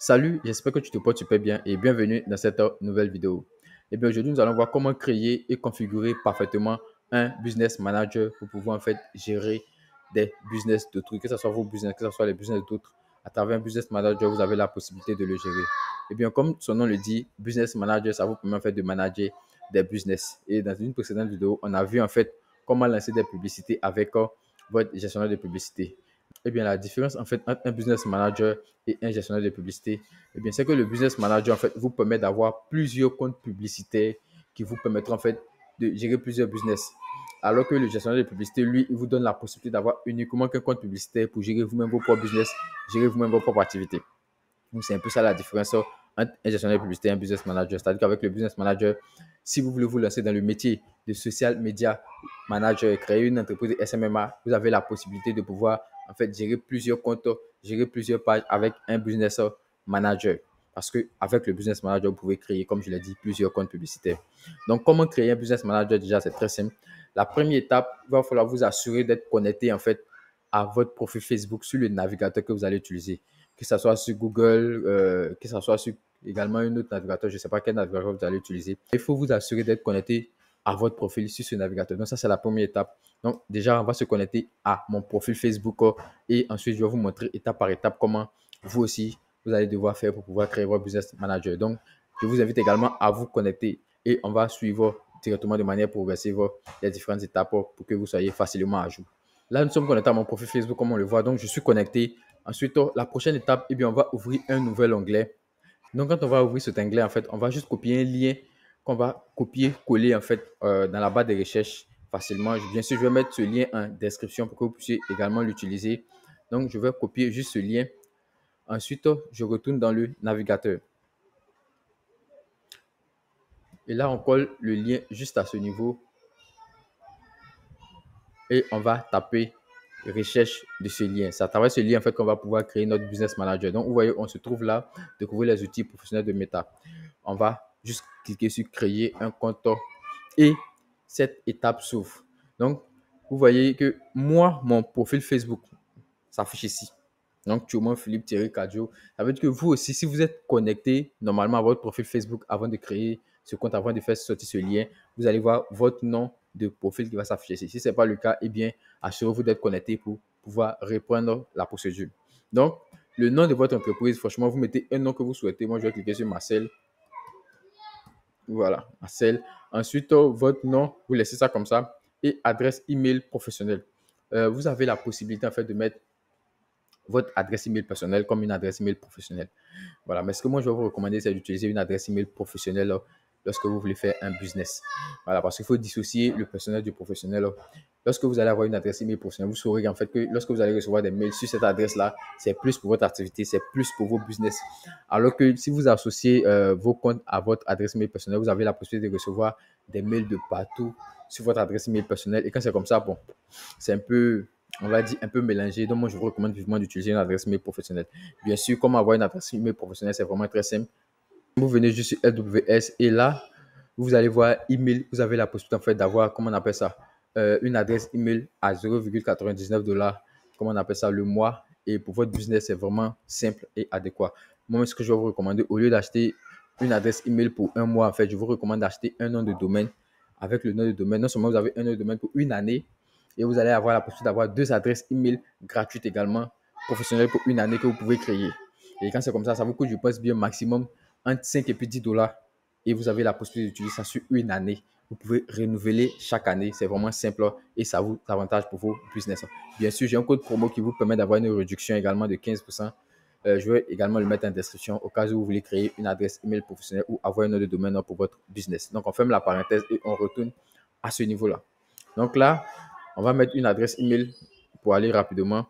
Salut, j'espère que tu te portes super bien et bienvenue dans cette nouvelle vidéo. Et bien aujourd'hui, nous allons voir comment créer et configurer parfaitement un business manager pour pouvoir en fait gérer des business d'autrui, que ce soit vos business, que ce soit les business d'autres. À travers un business manager, vous avez la possibilité de le gérer. Et bien comme son nom le dit, business manager, ça vous permet en fait de manager des business. Et dans une précédente vidéo, on a vu en fait comment lancer des publicités avec votre gestionnaire de publicité. Eh bien, la différence en fait entre un business manager et un gestionnaire de publicité, eh bien, c'est que le business manager en fait vous permet d'avoir plusieurs comptes publicitaires qui vous permettront en fait de gérer plusieurs business. Alors que le gestionnaire de publicité, lui, il vous donne la possibilité d'avoir uniquement qu'un compte publicitaire pour gérer vous-même vos propres business, gérer vous-même vos propres activités. Donc, c'est un peu ça la différence entre un gestionnaire de publicité et un business manager. C'est-à-dire qu'avec le business manager, si vous voulez vous lancer dans le métier de social media manager et créer une entreprise de SMMA, vous avez la possibilité de pouvoir en fait gérer plusieurs comptes, gérer plusieurs pages avec un business manager. Parce qu'avec le business manager, vous pouvez créer, comme je l'ai dit, plusieurs comptes publicitaires. Donc, comment créer un business manager? Déjà, c'est très simple. La première étape, il va falloir vous assurer d'être connecté en fait à votre profil Facebook sur le navigateur que vous allez utiliser, que ce soit sur Google, que ce soit sur également un autre navigateur, je ne sais pas quel navigateur vous allez utiliser. Il faut vous assurer d'être connecté à votre profil sur ce navigateur. Donc ça, c'est la première étape. Donc déjà, on va se connecter à mon profil Facebook et ensuite, je vais vous montrer étape par étape comment vous aussi, vous allez devoir faire pour pouvoir créer votre business manager. Donc, je vous invite également à vous connecter et on va suivre directement de manière progressive les différentes étapes pour que vous soyez facilement à jour. Là, nous sommes connectés à mon profil Facebook comme on le voit. Donc, je suis connecté. Ensuite, la prochaine étape, eh bien, on va ouvrir un nouvel onglet. Donc, quand on va ouvrir cet onglet, en fait, on va juste copier un lien qu'on va copier, coller, en fait, dans la barre de recherche facilement. Bien sûr, je vais mettre ce lien en description pour que vous puissiez également l'utiliser. Donc, je vais copier juste ce lien. Ensuite, je retourne dans le navigateur. Et là, on colle le lien juste à ce niveau. Et on va taper recherche de ce lien. C'est à travers ce lien en fait qu'on va pouvoir créer notre business manager. Donc, vous voyez, on se trouve là, découvrir les outils professionnels de Meta. On va juste cliquer sur créer un compte et cette étape s'ouvre. Donc, vous voyez que moi, mon profil Facebook s'affiche ici. Donc, tu au Philippe Thierry Cadio. Ça veut dire que vous aussi, si vous êtes connecté normalement à votre profil Facebook avant de créer ce compte, avant de faire sortir ce lien, vous allez voir votre nom de profil qui va s'afficher ici. Si ce n'est pas le cas, eh bien, assurez-vous d'être connecté pour pouvoir reprendre la procédure. Donc, le nom de votre entreprise, franchement, vous mettez un nom que vous souhaitez. Moi, je vais cliquer sur Marcel. Voilà, Marcel. Ensuite, votre nom, vous laissez ça comme ça. Et adresse email professionnelle. Vous avez la possibilité en fait de mettre votre adresse email personnelle comme une adresse email professionnelle. Voilà, mais ce que moi je vais vous recommander, c'est d'utiliser une adresse email professionnelle lorsque vous voulez faire un business. Voilà, parce qu'il faut dissocier le personnel du professionnel. Lorsque vous allez avoir une adresse email professionnelle, vous saurez en fait que lorsque vous allez recevoir des mails sur cette adresse-là, c'est plus pour votre activité, c'est plus pour vos business. Alors que si vous associez vos comptes à votre adresse email personnelle, vous avez la possibilité de recevoir des mails de partout sur votre adresse email personnelle. Et quand c'est comme ça, bon, c'est un peu, on va dire, un peu mélangé. Donc, moi, je vous recommande vivement d'utiliser une adresse mail professionnelle. Bien sûr, comment avoir une adresse mail professionnelle, c'est vraiment très simple. Vous venez juste sur AWS et là, vous allez voir email. Vous avez la possibilité en fait d'avoir, comment on appelle ça, une adresse email à 0,99 $, comment on appelle ça, le mois. Et pour votre business, c'est vraiment simple et adéquat. Moi, ce que je vais vous recommander, au lieu d'acheter une adresse email pour un mois, en fait, je vous recommande d'acheter un nom de domaine. Avec le nom de domaine, non seulement vous avez un nom de domaine pour une année, et vous allez avoir la possibilité d'avoir deux adresses email gratuites également, professionnelles pour une année que vous pouvez créer. Et quand c'est comme ça vous coûte, je pense, bien maximum entre 5 et puis 10 $. Et vous avez la possibilité d'utiliser ça sur une année. Vous pouvez renouveler chaque année. C'est vraiment simple et ça vous avantage pour vos business. Bien sûr, j'ai un code promo qui vous permet d'avoir une réduction également de 15%. Je vais également le mettre en description au cas où vous voulez créer une adresse email professionnelle ou avoir un nom de domaine pour votre business. Donc, on ferme la parenthèse et on retourne à ce niveau-là. Donc là, on va mettre une adresse email pour aller rapidement.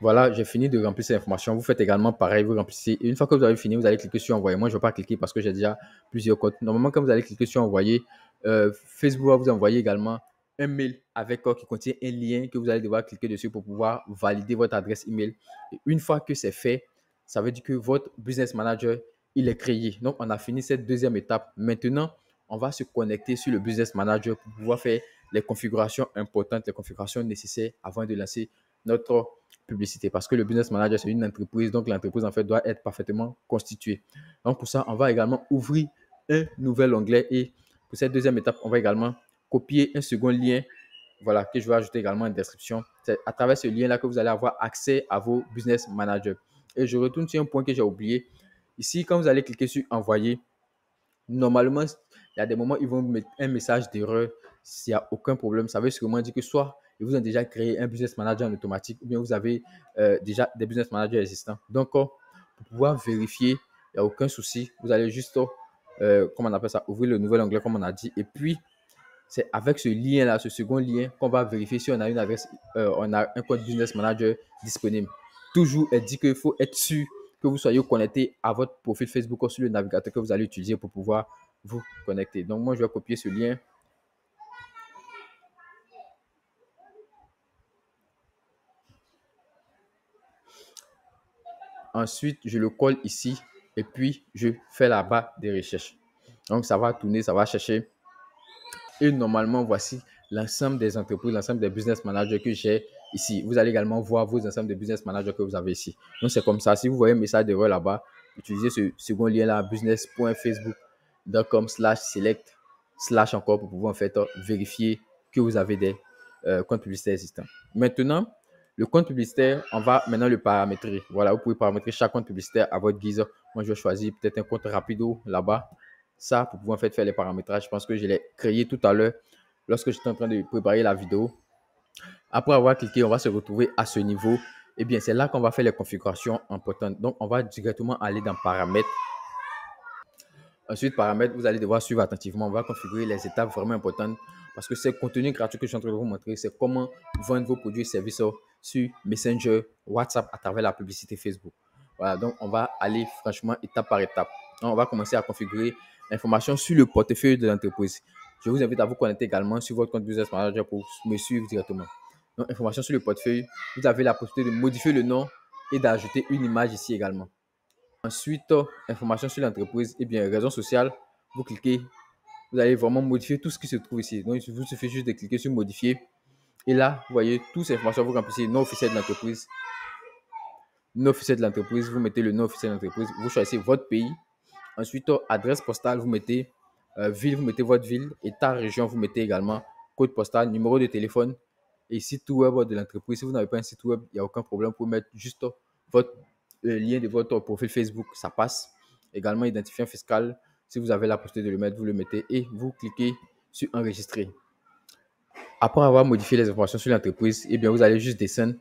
Voilà, j'ai fini de remplir ces informations. Vous faites également pareil, vous remplissez. Et une fois que vous avez fini, vous allez cliquer sur envoyer. Moi, je ne vais pas cliquer parce que j'ai déjà plusieurs codes. Normalement, quand vous allez cliquer sur envoyer, Facebook va vous envoyer également un mail avec qui contient un lien que vous allez devoir cliquer dessus pour pouvoir valider votre adresse email. Et une fois que c'est fait, ça veut dire que votre business manager, il est créé. Donc, on a fini cette deuxième étape. Maintenant, on va se connecter sur le Business Manager pour pouvoir faire les configurations importantes, les configurations nécessaires avant de lancer notre publicité. Parce que le Business Manager, c'est une entreprise, donc l'entreprise, en fait, doit être parfaitement constituée. Donc, pour ça, on va également ouvrir un nouvel onglet et pour cette deuxième étape, on va également copier un second lien, voilà, que je vais ajouter également en description. C'est à travers ce lien-là que vous allez avoir accès à vos Business Managers. Et je retourne sur un point que j'ai oublié. Ici, quand vous allez cliquer sur envoyer, normalement, il y a des moments où ils vont mettre un message d'erreur. S'il n'y a aucun problème, ça veut sûrement dire que soit ils vous ont déjà créé un business manager en automatique ou bien vous avez déjà des business managers existants. Donc, pour pouvoir vérifier, il n'y a aucun souci. Vous allez juste, comment on appelle ça, ouvrir le nouvel onglet comme on a dit. Et puis, c'est avec ce lien-là, ce second lien, qu'on va vérifier si on a une adresse, on a un code business manager disponible. Toujours, elle dit qu'il faut être sûr que vous soyez connecté à votre profil Facebook ou sur le navigateur que vous allez utiliser pour pouvoir vous connecter. Donc, moi, je vais copier ce lien. Ensuite, je le colle ici et puis je fais la barre des recherches. Donc, ça va tourner, ça va chercher. Et normalement, voici l'ensemble des entreprises, l'ensemble des business managers que j'ai ici. Vous allez également voir vos ensembles de business managers que vous avez ici. Donc, c'est comme ça. Si vous voyez un message d'erreur là-bas, utilisez ce second lien-là, business.facebook.com/select/ encore pour pouvoir en fait vérifier que vous avez des comptes publicitaires existants. Maintenant, le compte publicitaire, on va maintenant le paramétrer. Voilà, vous pouvez paramétrer chaque compte publicitaire à votre guise. Moi, je vais choisir peut-être un compte rapido là-bas. Ça, pour pouvoir en fait faire les paramétrages, je pense que je l'ai créé tout à l'heure lorsque j'étais en train de préparer la vidéo. Après avoir cliqué, on va se retrouver à ce niveau. Et bien, c'est là qu'on va faire les configurations importantes. Donc, on va directement aller dans paramètres. Ensuite, paramètres, vous allez devoir suivre attentivement. On va configurer les étapes vraiment importantes parce que c'est le contenu gratuit que je suis en train de vous montrer. C'est comment vendre vos produits et services sur Messenger, WhatsApp à travers la publicité Facebook. Voilà, donc on va aller franchement étape par étape. Donc, on va commencer à configurer l'information sur le portefeuille de l'entreprise. Je vous invite à vous connecter également sur votre compte Business Manager pour me suivre directement. Donc, information sur le portefeuille, vous avez la possibilité de modifier le nom et d'ajouter une image ici également. Ensuite, information sur l'entreprise, et bien, raison sociale, vous cliquez, vous allez vraiment modifier tout ce qui se trouve ici. Donc, il vous suffit juste de cliquer sur modifier. Et là, vous voyez, toutes ces informations, vous remplissez nom officiel de l'entreprise. Nom officiel de l'entreprise, vous mettez le nom officiel de l'entreprise, vous choisissez votre pays. Ensuite, adresse postale, vous mettez ville, vous mettez votre ville. État, région, vous mettez également code postal, numéro de téléphone et site web de l'entreprise. Si vous n'avez pas un site web, il n'y a aucun problème. Vous pouvez mettre juste votre lien de votre profil Facebook, ça passe. Également, identifiant fiscal. Si vous avez la possibilité de le mettre, vous le mettez et vous cliquez sur enregistrer. Après avoir modifié les informations sur l'entreprise, eh bien, vous allez juste descendre.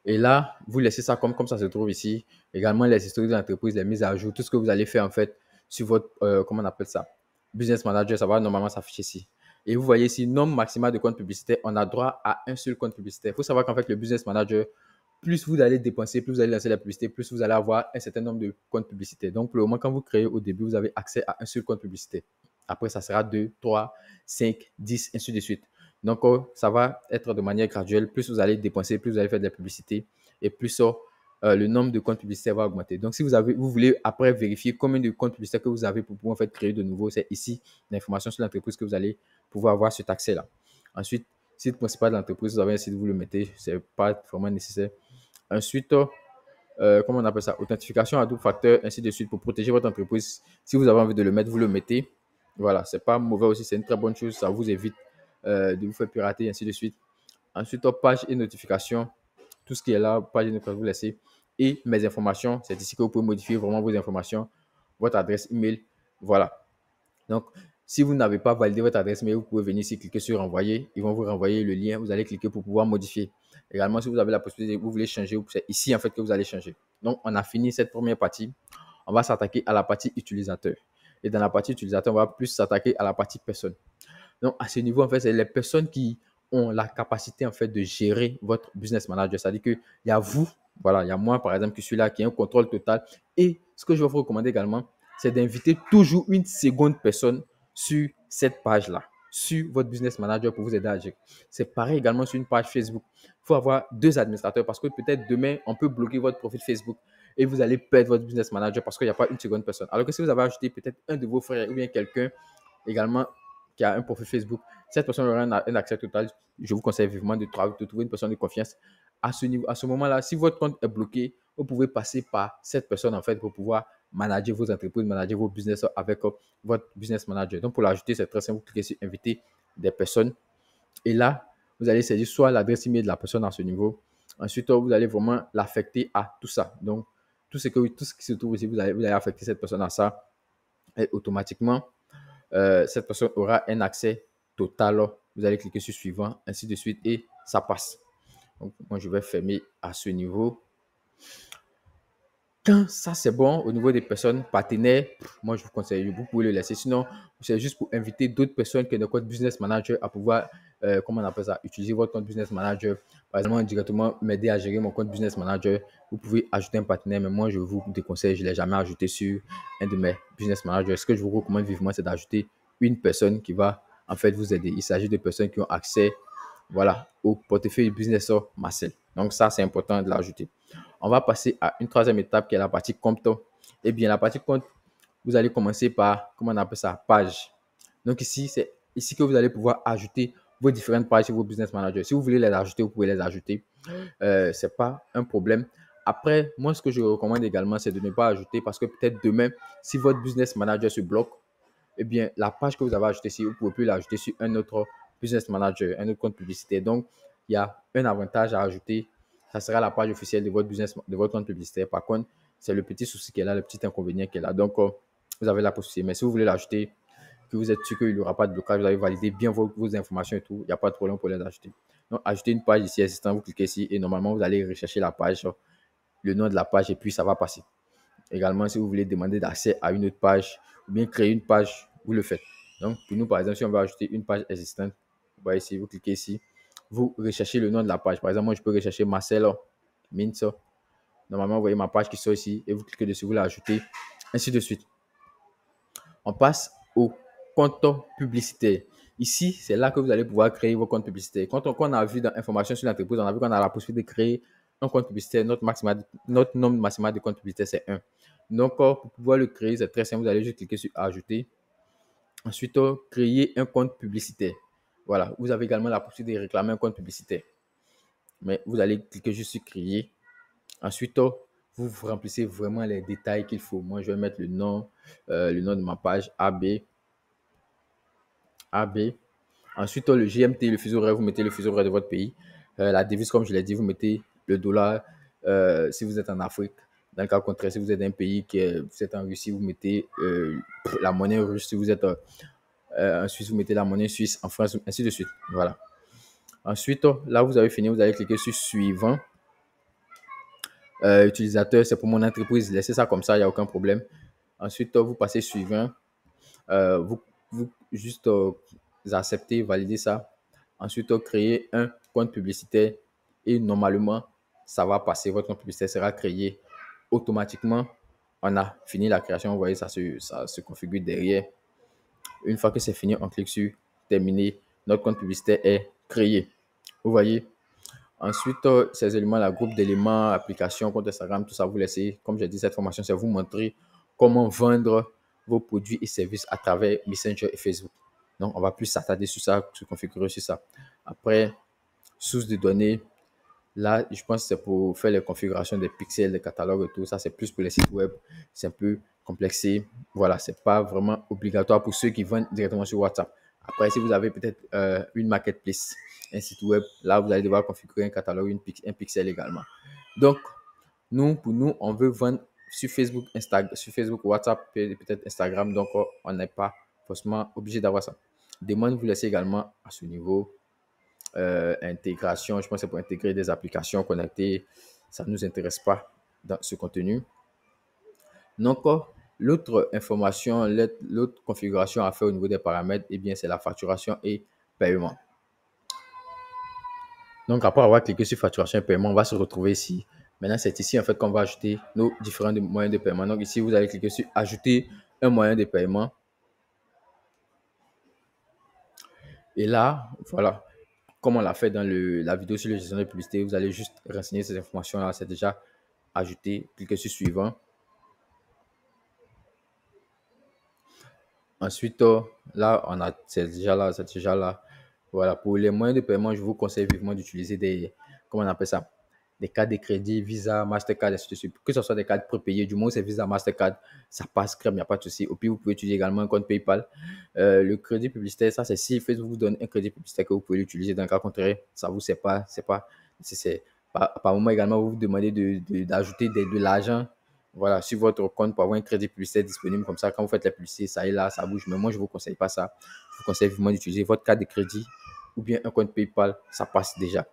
Et là, vous laissez ça comme ça se trouve ici. Également, les historiques de l'entreprise, les mises à jour, tout ce que vous allez faire en fait sur votre, comment on appelle ça, Business Manager, ça va normalement s'afficher ici. Et vous voyez ici, nombre maximal de comptes publicitaires, on a droit à un seul compte publicitaire. Il faut savoir qu'en fait, le Business Manager, plus vous allez dépenser, plus vous allez lancer la publicité, plus vous allez avoir un certain nombre de comptes publicitaires. Donc, pour le moment, quand vous créez au début, vous avez accès à un seul compte publicitaire. Après, ça sera 2, 3, 5, 10, ainsi de suite. Donc, ça va être de manière graduelle. Plus vous allez dépenser, plus vous allez faire de la publicité et plus le nombre de comptes publicitaires va augmenter. Donc, si vous voulez après vérifier combien de comptes publicitaires que vous avez pour pouvoir en fait créer de nouveaux, c'est ici l'information sur l'entreprise que vous allez pouvoir avoir cet accès-là. Ensuite, site principal de l'entreprise, vous avez un site, vous le mettez, ce n'est pas vraiment nécessaire. Ensuite, comment on appelle ça? Authentification à double facteur, ainsi de suite pour protéger votre entreprise. Si vous avez envie de le mettre, vous le mettez. Voilà, c'est pas mauvais aussi, c'est une très bonne chose, ça vous évite de vous faire pirater, ainsi de suite. Ensuite, page et notification, tout ce qui est là, page et notification, vous laissez. Et mes informations, c'est ici que vous pouvez modifier vraiment vos informations, votre adresse email. Voilà. Donc, si vous n'avez pas validé votre adresse email, vous pouvez venir ici, cliquer sur renvoyer. Ils vont vous renvoyer le lien. Vous allez cliquer pour pouvoir modifier. Également, si vous avez la possibilité, vous voulez changer, c'est ici en fait que vous allez changer. Donc, on a fini cette première partie. On va s'attaquer à la partie utilisateur. Et dans la partie utilisateur, on va plus s'attaquer à la partie personne. Donc, à ce niveau, en fait, c'est les personnes qui ont la capacité, en fait, de gérer votre business manager. C'est-à-dire qu'il y a vous, voilà, il y a moi, par exemple, qui suis là, qui ai un contrôle total. Et ce que je vais vous recommander également, c'est d'inviter toujours une seconde personne sur cette page-là, sur votre business manager pour vous aider à gérer. C'est pareil également sur une page Facebook. Il faut avoir 2 administrateurs parce que peut-être demain, on peut bloquer votre profil Facebook et vous allez perdre votre business manager parce qu'il n'y a pas une seconde personne. Alors que si vous avez ajouté peut-être un de vos frères ou bien quelqu'un également qui a un profil Facebook, cette personne aura un accès total. Je vous conseille vivement de trouver une personne de confiance. À ce niveau, à ce moment-là, si votre compte est bloqué, vous pouvez passer par cette personne en fait pour pouvoir manager vos entreprises, manager vos business avec votre business manager. Donc, pour l'ajouter, c'est très simple. Vous cliquez sur inviter des personnes et là, vous allez saisir soit l'adresse email de la personne à ce niveau. Ensuite, vous allez vraiment l'affecter à tout ça. Donc, tout ce qui se trouve ici, vous allez affecter cette personne à ça. Et automatiquement, cette personne aura un accès total. Vous allez cliquer sur suivant, ainsi de suite, et ça passe. Donc, moi, je vais fermer à ce niveau. Quand ça c'est bon au niveau des personnes partenaires, moi je vous conseille, vous pouvez le laisser. Sinon, c'est juste pour inviter d'autres personnes que notre business manager à pouvoir, comment on appelle ça, utiliser votre compte business manager. Par exemple, directement m'aider à gérer mon compte business manager. Vous pouvez ajouter un partenaire, mais moi je vous déconseille, je ne l'ai jamais ajouté sur un de mes business managers. Ce que je vous recommande vivement, c'est d'ajouter une personne qui va en fait vous aider. Il s'agit de personnes qui ont accès, voilà, au portefeuille business Marcel. Donc ça, c'est important de l'ajouter. On va passer à une troisième étape qui est la partie compte. Eh bien, la partie compte, vous allez commencer par, comment on appelle ça, page. Donc ici, c'est ici que vous allez pouvoir ajouter vos différentes pages sur vos business managers. Si vous voulez les ajouter, vous pouvez les ajouter. Ce n'est pas un problème. Après, moi, ce que je recommande également, c'est de ne pas ajouter parce que peut-être demain, si votre business manager se bloque, eh bien, la page que vous avez ajoutée ici, vous ne pouvez plus l'ajouter sur un autre business manager, un autre compte publicitaire. Donc, il y a un avantage à ajouter. Ça sera la page officielle de votre business, de votre compte publicitaire. Par contre, c'est le petit souci qui est là, le petit inconvénient qui est là. Donc, vous avez la possibilité. Mais si vous voulez l'ajouter, que vous êtes sûr qu'il n'y aura pas de blocage, vous allez valider bien vos informations et tout, il n'y a pas de problème pour les ajouter. Donc, ajouter une page ici existante, vous cliquez ici et normalement, vous allez rechercher la page, le nom de la page et puis ça va passer. Également, si vous voulez demander d'accès à une autre page ou bien créer une page, vous le faites. Donc, pour nous, par exemple, si on veut ajouter une page existante, vous voyez ici, vous cliquez ici, vous recherchez le nom de la page. Par exemple, moi, je peux rechercher Marcelo Minso. Normalement, vous voyez ma page qui sort ici et vous cliquez dessus, vous l'ajoutez, ainsi de suite. On passe au compte publicitaire. Ici, c'est là que vous allez pouvoir créer vos comptes publicitaires. Quand on a vu dans Information sur l'entreprise, on a vu qu'on a la possibilité de créer un compte publicitaire. Notre nombre maximal de comptes publicitaires, c'est 1. Donc, pour pouvoir le créer, c'est très simple. Vous allez juste cliquer sur Ajouter. Ensuite, créer un compte publicitaire. Voilà. Vous avez également la possibilité de réclamer un compte publicitaire. Mais vous allez cliquer juste sur Créer. Ensuite, vous remplissez vraiment les détails qu'il faut. Moi, je vais mettre le nom de ma page AB. AB. Ensuite, le GMT, le fuseau horaire, vous mettez le fuseau horaire de votre pays. La devise, comme je l'ai dit, vous mettez le dollar si vous êtes en Afrique. Dans le cas contraire, si vous êtes un pays vous êtes en Russie, vous mettez la monnaie russe. Si vous êtes en Suisse, vous mettez la monnaie suisse. En France, ainsi de suite. Voilà. Ensuite, là, vous avez fini, vous allez cliquer sur Suivant. Utilisateur, c'est pour mon entreprise. Laissez ça comme ça, il n'y a aucun problème. Ensuite, vous passez Suivant. Vous juste acceptez, validez ça. Ensuite, créer un compte publicitaire et normalement, ça va passer. Votre compte publicitaire sera créé automatiquement. On a fini la création. Vous voyez, ça se configure derrière. Une fois que c'est fini, on clique sur Terminer. Notre compte publicitaire est créé. Vous voyez. Ensuite, ces éléments, la groupe d'éléments, application, compte Instagram, tout ça, vous laissez. Comme j'ai dit, cette formation, c'est vous montrer comment vendre vos produits et services à travers Messenger et Facebook. Donc, on va plus s'attarder sur ça, se configurer sur ça. Après, source de données, là, je pense que c'est pour faire les configurations des pixels, des catalogues et tout. Ça, c'est plus pour les sites web. C'est un peu complexé. Voilà, c'est pas vraiment obligatoire pour ceux qui vendent directement sur WhatsApp. Après, si vous avez peut-être une marketplace, un site web, là, vous allez devoir configurer un catalogue, un pixel également. Donc, pour nous, on veut vendre sur Facebook, sur Facebook, WhatsApp, peut-être Instagram. Donc, on n'est pas forcément obligé d'avoir ça. Demande, vous laissez également à ce niveau. Intégration, je pense que c'est pour intégrer des applications connectées. Ça ne nous intéresse pas dans ce contenu. Donc, l'autre information, l'autre configuration à faire au niveau des paramètres, eh bien, c'est la facturation et paiement. Donc, après avoir cliqué sur facturation et paiement, on va se retrouver ici. Maintenant, c'est ici en fait qu'on va ajouter nos différents moyens de paiement. Donc, ici, vous allez cliquer sur ajouter un moyen de paiement. Et là, voilà, comme on l'a fait dans la vidéo sur le gestionnaire de publicité, vous allez juste renseigner ces informations-là. C'est déjà ajouté. Cliquez sur suivant. Ensuite, là, c'est déjà là, c'est déjà là. Voilà, pour les moyens de paiement, je vous conseille vivement d'utiliser comment on appelle ça, des cartes de crédit, Visa, Mastercard, et ainsi de suite. Que ce soit des cartes prépayées, du moins c'est Visa, Mastercard, ça passe crème, il n'y a pas de souci. Au pire, vous pouvez utiliser également un compte PayPal. Le crédit publicitaire, ça, c'est si Facebook vous donne un crédit publicitaire que vous pouvez l'utiliser. Dans le cas contraire, ça vous, c'est pas nécessaire. Par moment également, vous vous demandez d'ajouter de l'argent, voilà, sur votre compte pour avoir un crédit publicitaire disponible. Comme ça, quand vous faites la publicité, ça est là, ça bouge. Mais moi, je ne vous conseille pas ça. Je vous conseille vivement d'utiliser votre carte de crédit ou bien un compte PayPal. Ça passe déjà.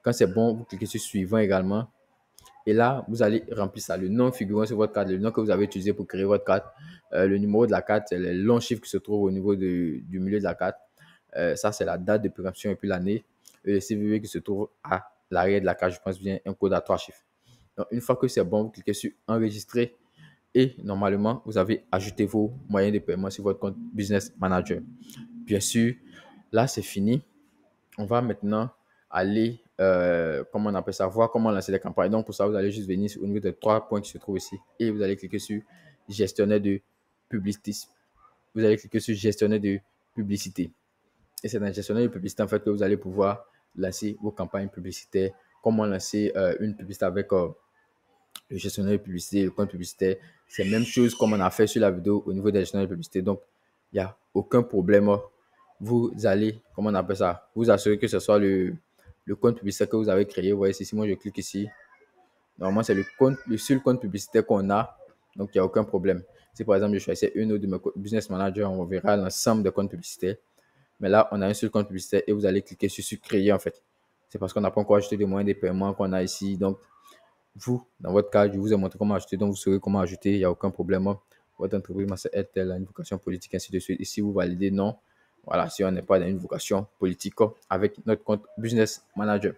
Quand c'est bon, vous cliquez sur suivant également. Et là, vous allez remplir ça. Le nom figurant sur votre carte, le nom que vous avez utilisé pour créer votre carte, le numéro de la carte, c'est le long chiffre qui se trouve au niveau du milieu de la carte. Ça, c'est la date de péremption et puis l'année. Et le CVV qui se trouve à l'arrière de la carte, je pense bien, un code à 3 chiffres. Donc, une fois que c'est bon, vous cliquez sur enregistrer et normalement, vous avez ajouté vos moyens de paiement sur votre compte Business Manager. Bien sûr, là, c'est fini. On va maintenant aller, comment on appelle ça, voir comment lancer des campagnes. Donc, pour ça, vous allez juste venir au niveau des 3 points qui se trouvent ici et vous allez cliquer sur gestionnaire de publicité. Vous allez cliquer sur gestionnaire de publicité. Et c'est dans le gestionnaire de publicité, en fait, que vous allez pouvoir lancer vos campagnes publicitaires. Comment lancer une publicité avec le gestionnaire de publicité, le compte publicitaire. C'est la même chose comme on a fait sur la vidéo au niveau des gestionnaires de publicité. Donc, il n'y a aucun problème. Vous allez, comment on appelle ça, vous assurer que ce soit le compte publicitaire que vous avez créé. Vous voyez ici, si moi je clique ici, normalement c'est le seul compte publicitaire qu'on a. Donc, il n'y a aucun problème. Si par exemple je choisissais une de mes business managers, on verra l'ensemble des comptes publicitaires. Mais là, on a un seul compte publicitaire et vous allez cliquer sur créer en fait. C'est parce qu'on n'a pas encore ajouté des moyens de paiement qu'on a ici. Donc, vous, dans votre cas, je vous ai montré comment ajouter, donc vous saurez comment ajouter, il n'y a aucun problème. Votre entreprise est-elle à une vocation politique, ainsi de suite. Et si vous validez non, voilà, si on n'est pas dans une vocation politique avec notre compte Business Manager.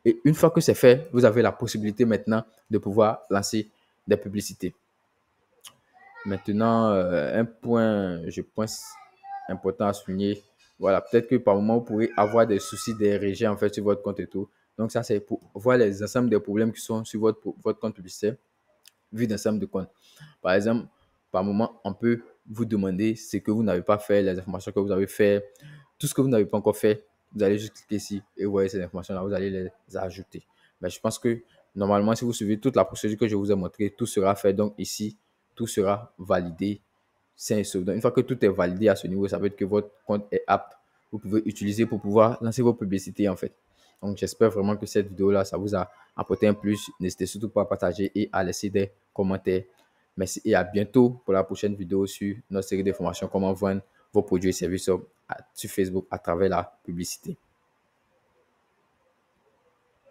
Et une fois que c'est fait, vous avez la possibilité maintenant de pouvoir lancer des publicités. Maintenant, un point, je pense, important à souligner. Voilà, peut-être que par moment, vous pourrez avoir des soucis des rejets en fait sur votre compte et tout. Donc, ça, c'est pour voir les ensembles des problèmes qui sont sur votre compte publicitaire, vu d'ensemble de comptes. Par exemple, par moment, on peut vous demander ce que vous n'avez pas fait, les informations que vous avez fait, tout ce que vous n'avez pas encore fait. Vous allez juste cliquer ici et vous voyez ces informations-là, vous allez les ajouter. Mais je pense que normalement, si vous suivez toute la procédure que je vous ai montrée, tout sera fait. Donc ici, tout sera validé. C'est donc, une fois que tout est validé à ce niveau, ça veut dire que votre compte est apte. Vous pouvez utiliser pour pouvoir lancer vos publicités en fait. Donc j'espère vraiment que cette vidéo-là, ça vous a apporté un plus. N'hésitez surtout pas à partager et à laisser des commentaires. Merci et à bientôt pour la prochaine vidéo sur notre série de formations comment vendre vos produits et services sur Facebook à travers la publicité.